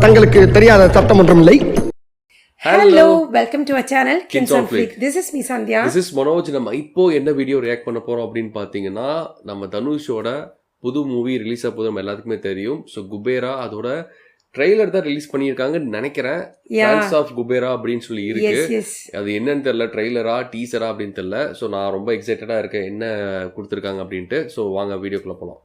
தங்களுக்கு தெரியாத சட்டம் ஒன்றும் இல்லை. Hello, welcome to our channel Kins on Flick. This is me Sandhya. This is Manoj. நம்ம இப்போ என்ன வீடியோ ரியாக்ட் பண்ண போறோம் அப்படின்னு பாத்தீங்கன்னா, நம்ம தனுஷோட புது மூவி ரிலீஸ் ஆக போது நம்ம எல்லாத்துக்குமே தெரியும். ஸோ குபேரா அதோட ட்ரெய்லர் தான் ரிலீஸ் பண்ணியிருக்காங்கன்னு நினைக்கிறேன். டான்ஸ் ஆஃப் குபேரா அப்படின்னு சொல்லி இருக்கு. அது என்னன்னு தெரியல, ட்ரெய்லரா டீசரா அப்படின்னு தெரியல. ஸோ நான் ரொம்ப எக்ஸைட்டடா இருக்கேன் என்ன கொடுத்துருக்காங்க அப்படின்ட்டு. ஸோ வாங்க வீடியோக்குள்ள போகலாம்.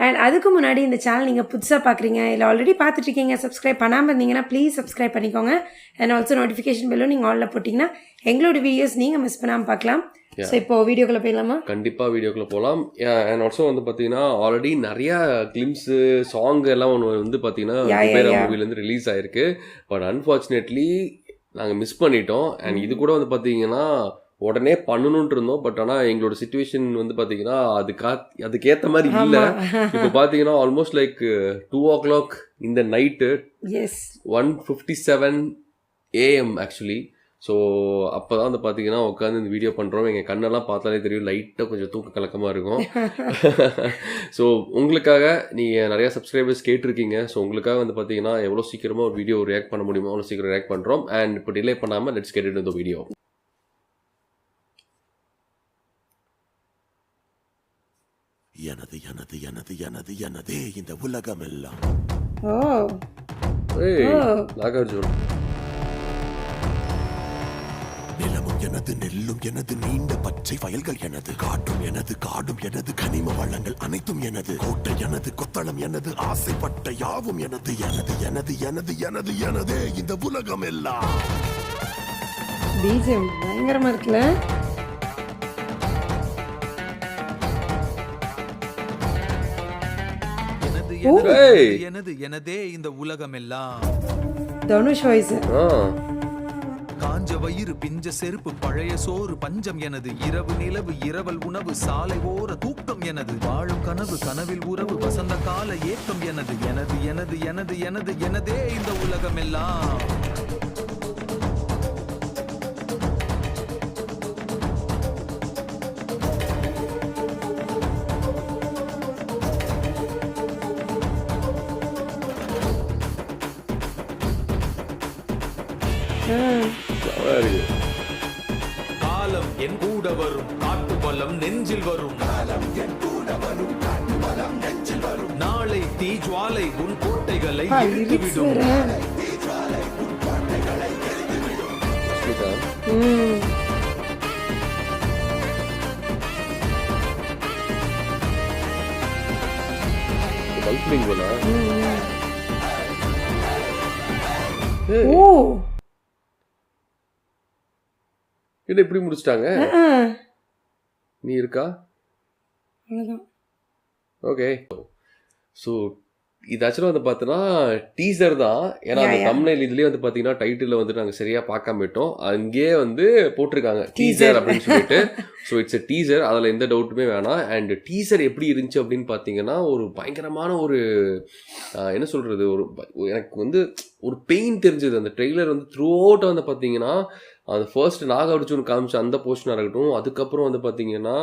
அண்ட் அதுக்கு முன்னாடி இந்த சேனல் நீங்கள் புதுசாக பார்க்குறீங்க இல்லை ஆல்ரெடி பார்த்துட்ருக்கீங்க, சப்ஸ்கிரைப் பண்ணாமல் இருந்தீங்கன்னா ப்ளீஸ் சப்ஸ்கிரைப் பண்ணிக்கோங்க. அண்ட் ஆல்சோ நோட்டிஃபிகேஷன் பெல்லும் நீங்கள் ஆலில் போட்டிங்கன்னா எங்களோட வீடியோஸ் நீங்கள் மிஸ் பண்ணாமல் பார்க்கலாம். ஸோ இப்போ வீடியோக்குள்ளே போயிடலாமா? கண்டிப்பாக வீடியோக்குள்ளே போகலாம். அண்ட் ஆல்சோ வந்து பார்த்தீங்கன்னா ஆல்ரெடி நிறையா கிளிம்ஸு சாங் எல்லாம் ஒன்று வந்து பார்த்தீங்கன்னா குபேரா மூவிலேருந்து ரிலீஸ் ஆயிருக்கு. பட் அன்ஃபார்ச்சுனேட்லி நாங்கள் மிஸ் பண்ணிட்டோம். அண்ட் இது கூட வந்து பார்த்தீங்கன்னா உடனே பண்ணணும்னு இருந்தோம். பட் ஆனால் எங்களோட சுச்சுவேஷன் வந்து பார்த்தீங்கன்னா அதுக்கேற்ற மாதிரி இல்லை. இப்போ பார்த்தீங்கன்னா ஆல்மோஸ்ட் லைக் 2 o'clock இந்த நைட்டு 1:57 AM ஆக்சுவலி. ஸோ அப்போ தான் வந்து பார்த்தீங்கன்னா உட்காந்து இந்த வீடியோ பண்ணுறோம். எங்கள் கண்ணெல்லாம் பார்த்தாலே தெரியும், லைட்டாக கொஞ்சம் தூக்க கலக்கமாக இருக்கும். ஸோ உங்களுக்காக நீங்கள் நிறையா சப்ஸ்கிரைபர்ஸ் கேட்டிருக்கீங்க. ஸோ உங்களுக்காக வந்து பார்த்தீங்கன்னா எவ்வளோ சீக்கிரமாக ஒரு வீடியோ ரியாக்ட் பண்ண முடியுமோ அவ்வளோ சீக்கிரம் ரியாக்ட் பண்ணுறோம். அண்ட் இப்போ டிலே பண்ணாமல் let's get into the video. எனது எனது எனது எனது எனதே இந்த உலகம் எல்லாம். நாகார்ஜுன். நிலமும் எனது, நெல்லும் எனது, நீண்ட பச்சை வயல்கள் எனது, காற்றும் எனது, காடும் எனது, கனிம வளங்கள் அனைத்தும் எனது, கோட்டை எனது, கொத்தளம் எனது, ஆசைப்பட்ட யாவும் எனது. எனது எனது எனது எனது எனதே இந்த உலகம் எல்லாம். பிஜிஎம் பயங்கரமா இருக்குல்ல? எனது எனதே இந்த உலகம் எல்லாம். தனுஷ் வாய்ஸ். காஞ்ச வயிறு, பிஞ்ச செருப்பு, பழைய சோறு, பஞ்சம் எனது, இரவு நிலவு, இரவல் உணவு, சாலை ஓர தூக்கம் எனது, வாழும் கனவு, கனவில் உறவு, வசந்த கால ஏக்கம் எனது. எனது எனது எனது எனது எனதே இந்த உலகம் எல்லாம். காலம் என் கூட வரும், காட்டு பலம் நெஞ்சில் வரும். நாளை தீஜ்வாலை உன் கோட்டைகளை எரித்துவிடும். என்ன இப்படி முடிச்சிட்டாங்க? நீ இருக்கா? ஓகே. ஸோ இது ஆக்சுவலாக வந்து பார்த்தோன்னா டீசர் தான். ஏன்னா அந்த தம்ப்நெயில் இதுலேயே வந்து பார்த்தீங்கன்னா டைட்டில் வந்து நாங்கள் சரியாக பார்க்காம விட்டோம். அங்கேயே வந்து போட்டிருக்காங்க டீசர் அப்படின்னு சொல்லிட்டு. ஸோ இட்ஸ் எ டீசர், அதில் எந்த டவுட்டுமே வேணாம். அண்ட் டீசர் எப்படி இருந்துச்சு அப்படின்னு பார்த்தீங்கன்னா ஒரு பயங்கரமான ஒரு என்ன சொல்கிறது, எனக்கு வந்து ஒரு பெயின் தெரிஞ்சது. அந்த ட்ரெய்லர் வந்து த்ரூ அவுட் வந்து பார்த்தீங்கன்னா அது ஃபர்ஸ்ட் நாகார்ஜுன் காமிச்ச அந்த போர்ஷனாக இருக்கட்டும், அதுக்கப்புறம் வந்து பார்த்தீங்கன்னா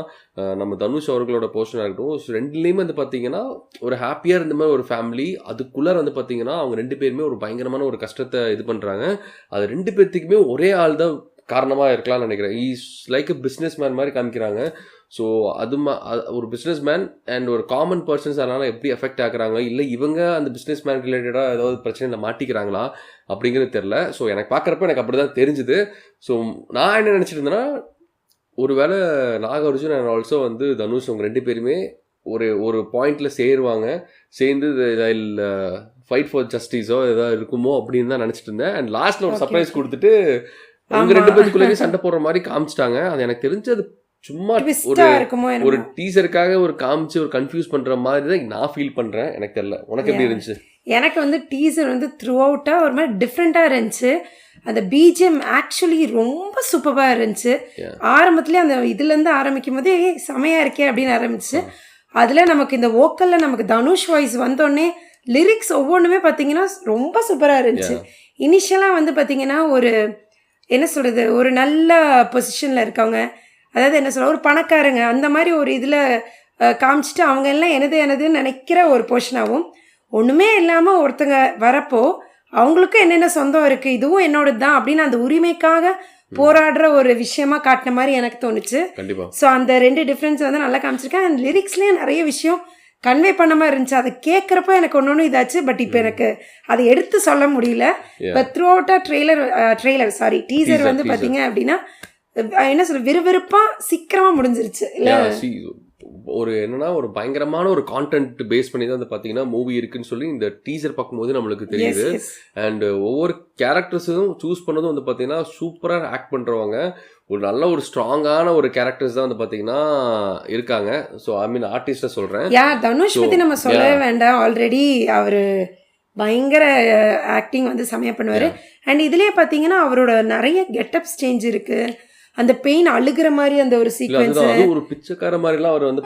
நம்ம தனுஷ் அவர்களோட போர்ஷனாக இருக்கட்டும், ஸோ ரெண்டுலேயுமே வந்து பார்த்தீங்கன்னா ஒரு ஹாப்பியாக இருந்த மாதிரி ஒரு ஃபேமிலி. அதுக்குள்ளே வந்து பார்த்தீங்கன்னா அவங்க 2 பேருமே ஒரு பயங்கரமான ஒரு கஷ்டத்தை இது பண்ணுறாங்க. அது 2 பேர்த்துக்குமே ஒரே ஆள் தான் காரணமாக இருக்கலாம்னு நினைக்கிறேன். Is like a businessman மாதிரி காமிக்கிறாங்க. ஸோ ஒரு பிஸ்னஸ் மேன் அண்ட் ஒரு காமன் பர்சன்ஸ் அதனால் எப்படி எஃபெக்ட் ஆகுறாங்க, இல்லை இவங்க அந்த பிஸ்னஸ் மேன் ரிலேட்டடாக ஏதாவது பிரச்சனையில் மாட்டிக்கிறாங்களா அப்படிங்கிறது தெரில. ஸோ எனக்கு பார்க்குறப்ப எனக்கு அப்படி தான் தெரிஞ்சுது. ஸோ நான் என்ன நினச்சிட்டு இருந்தேன்னா, ஒரு வேளை நாகார்ஜுன் அண்ட் ஆல்சோ வந்து தனுஷ் அவங்க 2 பேருமே ஒரு பாயிண்டில் சேருவாங்க, சேர்ந்து ஃபைட் ஃபார் ஜஸ்டிஸோ ஏதாவது இருக்குமோ அப்படின்னு தான் நினச்சிட்டு இருந்தேன். அண்ட் லாஸ்ட்டில் ஒரு சர்ப்ரைஸ் கொடுத்துட்டு அவங்க 2 பேருக்குள்ளேயே சண்டை போடுற மாதிரி காமிச்சிட்டாங்க. அது எனக்கு தெரிஞ்சது சும்மா ஒரு டீசருக்காக ஒரு காமிச்சு ஒரு கன்ஃபியூஸ் பண்ற மாதிரி தான் நான் ஃபீல் பண்றேன். எனக்கு தெரியல, உனக்கு எப்படி இருந்துச்சு? எனக்கு வந்து டீசர் வந்து த்ரூ அவுட்டா ஒரு மாதிரி டிஃப்ரெண்டா இருந்துச்சு. அந்த பிஜிஎம் ஆக்சுவலி ரொம்ப சூப்பராக இருந்துச்சு. ஆரம்பத்துலேயே அந்த இதுலேருந்து ஆரம்பிக்கும் போதே செமையாக இருக்கே அப்படின்னு ஆரம்பிச்சு. அதில் நமக்கு இந்த வோக்கலில் நமக்கு தனுஷ் வாய்ஸ் வந்தோடனே லிரிக்ஸ் ஒவ்வொன்றுமே பார்த்தீங்கன்னா ரொம்ப சூப்பராக இருந்துச்சு. இனிஷியலாக வந்து பார்த்தீங்கன்னா ஒரு என்ன சொல்கிறது, ஒரு நல்ல பொசிஷனில் இருக்கவங்க, அதாவது என்ன சொல்ற ஒரு பணக்காரங்க அந்த மாதிரி ஒரு இதில் காமிச்சிட்டு அவங்க எல்லாம் எனதுன்னு நினைக்கிற ஒரு போர்ஷனாகவும், ஒன்றுமே இல்லாமல் ஒருத்தங்க வரப்போ அவங்களுக்கும் என்னென்ன சொந்தம் இருக்குது, இதுவும் என்னோடது தான் அப்படின்னு அந்த உரிமைக்காக போராடுற ஒரு விஷயமா காட்டின மாதிரி எனக்கு தோணுச்சு. கண்டிப்பா. ஸோ அந்த 2 டிஃப்ரென்ஸ் வந்து நல்லா காமிச்சிருக்கேன். அண்ட் லிரிக்ஸ்லேயும் நிறைய விஷயம் கன்வே பண்ண மாதிரி இருந்துச்சு. அது கேட்குறப்ப எனக்கு ஒன்று இதாச்சு. பட் இப்போ எனக்கு அதை எடுத்து சொல்ல முடியல. இப்போ த்ரூ அவுட்டாக டீசர் வந்து பார்த்தீங்க அப்படின்னா என்ன சொல்ல விறுவிறுப்பாக சீக்கிரமாக முடிஞ்சிருச்சு இல்லை. ஒரு என்னன்னா ஒரு பயங்கரமான ஒரு கான்டென்ட் பேஸ் பண்ணி தான் வந்து பார்த்தீங்கன்னா மூவி இருக்குன்னு சொல்லி இந்த டீசர் பார்க்கும்போது நம்மளுக்கு தெரியுது. அண்ட் ஒவ்வொரு கேரக்டர்ஸும் சூஸ் பண்ணதும் வந்து பார்த்தீங்கன்னா சூப்பராக ஆக்ட் பண்ணுறவங்க, ஒரு நல்ல ஒரு ஸ்ட்ராங்கான ஒரு கேரக்டர்ஸ் தான் வந்து பார்த்தீங்கன்னா இருக்காங்க. ஸோ ஐ மீன் ஆர்டிஸ்ட்டை சொல்கிறேன். தனுஷ் பற்றி நம்ம சொல்லவே வேண்டாம். ஆல்ரெடி அவர் பயங்கர ஆக்டிங் வந்து செமையாக பண்ணுவார். அண்ட் இதுலேயே பார்த்தீங்கன்னா அவரோட நிறைய கெட்டப்ஸ் சேஞ்ச் இருக்குது. அந்த பெயின் அழுகிற மாதிரி அந்த ஒரு சீக்வென்ஸ், ஒரு பிச்சைக்கார மாதிரிலாம் அவர் வந்து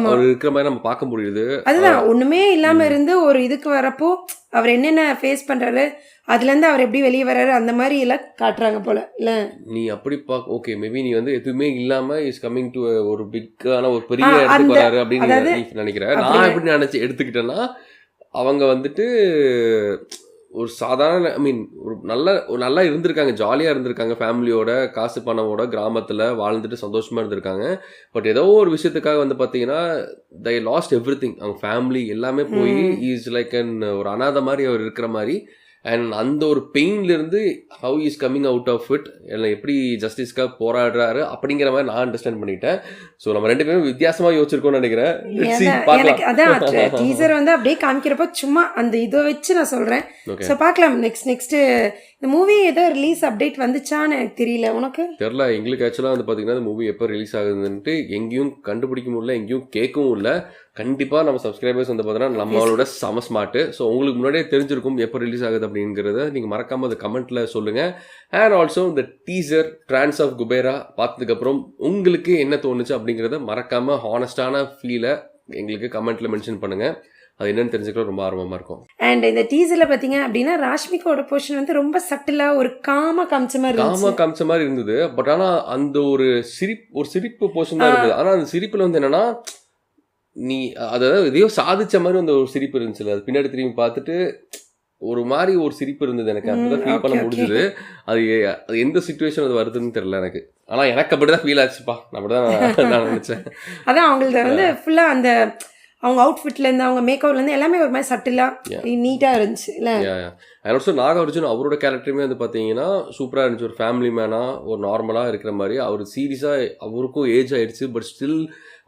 அவர் இருக்கிற மாதிரி நம்ம பார்க்க முடியுது. அதுதான் ஒண்ணுமே இல்லாம இருந்து ஒரு இதுக்கு வரப்போ அவர் என்னென்ன ஃபேஸ் பண்றாரு, அதுல இருந்து அவர் எப்படி வெளியே வர்றாரு, அந்த மாதிரி எல்லாம் காட்டுறாங்க போல இல்ல. நீ அப்படி ஓகே மேபி நீ வந்து எதுவுமே இல்லாம இஸ் கமிங் டு ஒரு பிக்கான ஒரு பெரிய இடத்துக்கு வராரு அப்படின்னு நினைக்கிறேன். நான் எப்படி நினைச்சு எடுத்துக்கிட்டேன்னா அவங்க வந்துட்டு ஒரு சாதாரண ஐ மீன் ஒரு நல்லா இருந்திருக்காங்க, ஜாலியாக இருந்திருக்காங்க, ஃபேமிலியோட காசு பணமோட கிராமத்தில் வாழ்ந்துட்டு சந்தோஷமாக இருந்திருக்காங்க. பட் ஏதோ ஒரு விஷயத்துக்காக வந்து பார்த்தீங்கன்னா they lost everything. அவங்க ஃபேமிலி எல்லாமே போய் இஸ் லைக் ஒரு அனாதை மாதிரி அவர் இருக்கிற மாதிரி. அண்ட் அந்த ஒரு பெயின்லேருந்து how is coming out of it, எப்படி ஜஸ்டிஸ்க்காக போராடுறாரு அப்படிங்கிற மாதிரி நான் அண்டர்ஸ்டாண்ட் பண்ணிட்டேன். ஸோ நம்ம 2 பேரும் வித்தியாசமாக யோசிச்சிருக்கோம்னு நினைக்கிறேன். எனக்கு அதான் டீசர் வந்து அப்படியே காமிக்கிறப்ப சும்மா அந்த இதை வச்சு நான் சொல்கிறேன். ஸோ பார்க்கலாம் நெக்ஸ்ட் இந்த மூவி ஏதோ ரிலீஸ் அப்டேட் வந்துச்சான்னு எனக்கு தெரியல. உனக்கு தெரில. எங்களுக்கு ஆக்சுவலாக வந்து பார்த்தீங்கன்னா இந்த மூவி எப்போ ரிலீஸ் ஆகுதுன்ட்டு எங்கேயும் கண்டுபிடிக்க முடியல, எங்கேயும் கேட்கவும் இல்லை. கண்டிப்பாக நம்ம சப்ஸ்கிரைபர்ஸ் வந்து பார்த்தீங்கன்னா நம்மளோட செம ஸ்மார்ட்டு. ஸோ உங்களுக்கு முன்னாடியே தெரிஞ்சிருக்கும் எப்போ ரிலீஸ் ஆகுது அப்படிங்கிறத. நீங்கள் மறக்காமல் அது கமெண்ட்டில் சொல்லுங்கள். அண்ட் ஆல்சோ இந்த டீசர் ட்ரான்ஸ் ஆஃப் குபேரா பார்த்ததுக்கப்புறம் உங்களுக்கு என்ன தோணுச்சு அப்படிங்கிறத மறக்காமல் ஹானஸ்டான ஃபீலை எங்களுக்கு கமெண்ட்டில் மென்ஷன் பண்ணுங்கள். அது என்னன்னு தெரிஞ்சுக்கலாம் ரொம்ப ஆர்வமாக இருக்கும். அண்ட் இந்த டீசரில் பார்த்தீங்க அப்படின்னா ராஷ்மிகாவோட போர்ஷன் வந்து ரொம்ப சட்டிலாக ஒரு காம காமிச்ச மாதிரி இருந்தது. பட் ஆனால் அந்த ஒரு சிரிப்பு போர்ஷன் தான் இருந்தது. ஆனால் அந்த சிரிப்பில் வந்து என்னன்னா நீ அதாவது எதையோ சாதிச்ச மாதிரி அந்த ஒரு சிரிப்பு இருந்துச்சு. அது பின்னாடி திரும்பி பார்த்துட்டு ஒரு மாதிரி ஒரு சிரிப்பு இருந்தது. எனக்கு அப்படிதான் ஃபீல் பண்ண முடிஞ்சது. அது எந்த சிச்சுவேஷன் அது வருதுன்னு தெரியல எனக்கு. ஆனால் எனக்கு அப்படிதான் ஃபீல் ஆச்சுப்பா. அப்படிதான் நான் நினைச்சேன். அதான் அவங்களுக்கு வந்து ஃபுல்லாக அந்த அவங்க அவுட்ஃபிட்லேருந்து அவங்க மேக்கப்லேருந்து எல்லாமே ஒரு மாதிரி சட்டிலாக நீட்டாக இருந்துச்சு இல்லை. ஆல்சோ நாகார்ஜுன் அவரோட கேரக்டருமே வந்து பார்த்தீங்கன்னா சூப்பராக இருந்துச்சு. ஒரு ஃபேமிலி மேனாக ஒரு நார்மலாக இருக்கிற மாதிரி. அவர் சீரியஸாக அவருக்கும் ஏஜ் ஆயிடுச்சு. பட் ஸ்டில்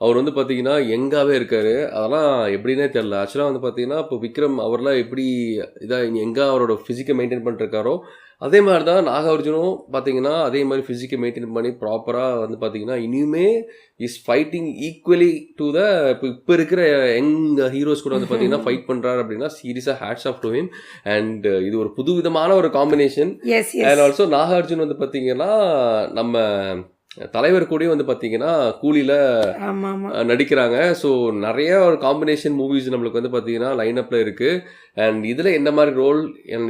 அவர் வந்து பார்த்தீங்கன்னா யங்காகவே இருக்காரு. அதெல்லாம் எப்படின்னே தெரில. ஆக்சுவலாக வந்து பார்த்தீங்கன்னா இப்போ விக்ரம் அவர்லாம் எப்படி எங்கே அவரோட ஃபிசிக்கை மெயின்டைன் பண்ணிருக்காரோ அதே மாதிரி தான் நாகார்ஜுனும் பார்த்தீங்கன்னா அதே மாதிரி ஃபிசிக்கை மெயின்டைன் பண்ணி ப்ராப்பராக வந்து பார்த்தீங்கன்னா இனிமே is fighting equally to the இப்போ இருக்கிற யங் ஹீரோஸ் கூட வந்து பார்த்தீங்கன்னா ஃபைட் பண்ணுறாரு அப்படின்னா சீரியஸாக hats off to him. And இது ஒரு புது விதமான ஒரு காம்பினேஷன். அண்ட் ஆல்சோ நாகார்ஜுன் வந்து பார்த்தீங்கன்னா நம்ம தலைவர் கூட வந்து பார்த்தீங்கன்னா கூலியில் நடிக்கிறாங்க. ஸோ நிறைய ஒரு காம்பினேஷன் மூவிஸ் நம்மளுக்கு வந்து பார்த்தீங்கன்னா லைனப்பில் இருக்குது. அண்ட் இதில் என்ன மாதிரி ரோல்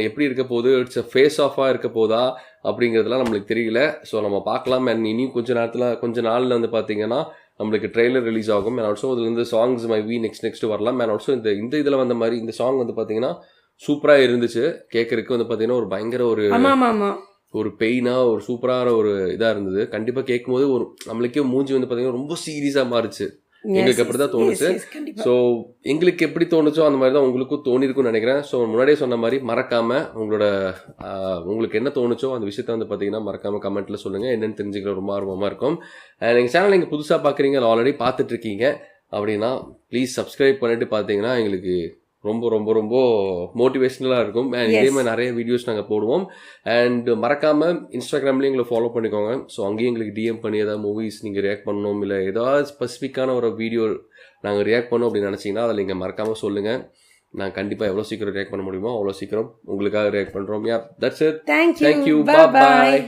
எப்படி இருக்க போகுது, இட்ஸ் அ ஃபேஸ் ஆஃபாக இருக்க போதா அப்படிங்கிறதுலாம் நம்மளுக்கு தெரியல. ஸோ நம்ம பார்க்கலாம். அண்ட் இனியும் கொஞ்ச நாளில் வந்து பார்த்தீங்கன்னா நம்மளுக்கு ட்ரெய்லர் ரிலீஸ் ஆகும். அண்ட் ஆல்சோ இதுலேருந்து சாங்ஸ் மைவி நெக்ஸ்ட் வரலாம். அண்ட் ஆல்சோ இந்த இதில் வந்த மாதிரி இந்த சாங் வந்து பார்த்தீங்கன்னா சூப்பராக இருந்துச்சு. கேட்கறதுக்கு வந்து பார்த்தீங்கன்னா ஒரு பயங்கர ஒரு பெயினாக ஒரு சூப்பரான ஒரு இதாக இருந்தது. கண்டிப்பாக கேட்கும்போது ஒரு நம்மளுக்கே மூஞ்சி வந்து பார்த்தீங்கன்னா ரொம்ப சீரியஸாக மாறிச்சு. எங்களுக்கு அப்படி தான் தோணுச்சு. ஸோ எங்களுக்கு எப்படி தோணுச்சோ அந்த மாதிரி தான் உங்களுக்கும் தோணிருக்குன்னு நினைக்கிறேன். ஸோ முன்னாடியே சொன்ன மாதிரி மறக்காமல் உங்களுக்கு என்ன தோணுச்சோ அந்த விஷயத்த வந்து பார்த்தீங்கன்னா மறக்காமல் கமெண்ட்டில் சொல்லுங்கள். என்னென்னு தெரிஞ்சுக்கிற ரொம்ப ஆர்வமாக இருக்கும். எங்கள் சேனல் நீங்கள் புதுசாக பார்க்குறீங்க, ஆல்ரெடி பார்த்துட்ருக்கீங்க அப்படின்னா ப்ளீஸ் சப்ஸ்கிரைப் பண்ணிட்டு பார்த்தீங்கன்னா எங்களுக்கு ரொம்ப ரொம்ப ரொம்ப மோட்டிவேஷ்னலாக இருக்கும். அண்ட் இதே மாதிரி நிறைய வீடியோஸ் நாங்கள் போடுவோம். அண்ட் மறக்காமல் இன்ஸ்டாகிராம்லேயும் எங்களை ஃபாலோ பண்ணிக்கோங்க. ஸோ அங்கேயும் எங்களுக்கு டிஎம் பண்ணி ஏதாவது மூவிஸ் நீங்கள் ரியாக்ட் பண்ணணும், இல்லை ஏதாவது ஸ்பெசிஃபிக்கான ஒரு வீடியோ நாங்கள் ரியாக்ட் பண்ணோம் அப்படின்னு நினச்சிங்கன்னா அதில் நீங்கள் மறக்காமல் சொல்லுங்கள். நான் கண்டிப்பாக எவ்வளோ சீக்கிரம் ரியாக்ட் பண்ண முடியுமோ அவ்வளோ சீக்கிரம் உங்களுக்காக ரியாக்ட் பண்ணுறோம். யா, தட்ஸ் இட். தேங்க்யூ. பாய்.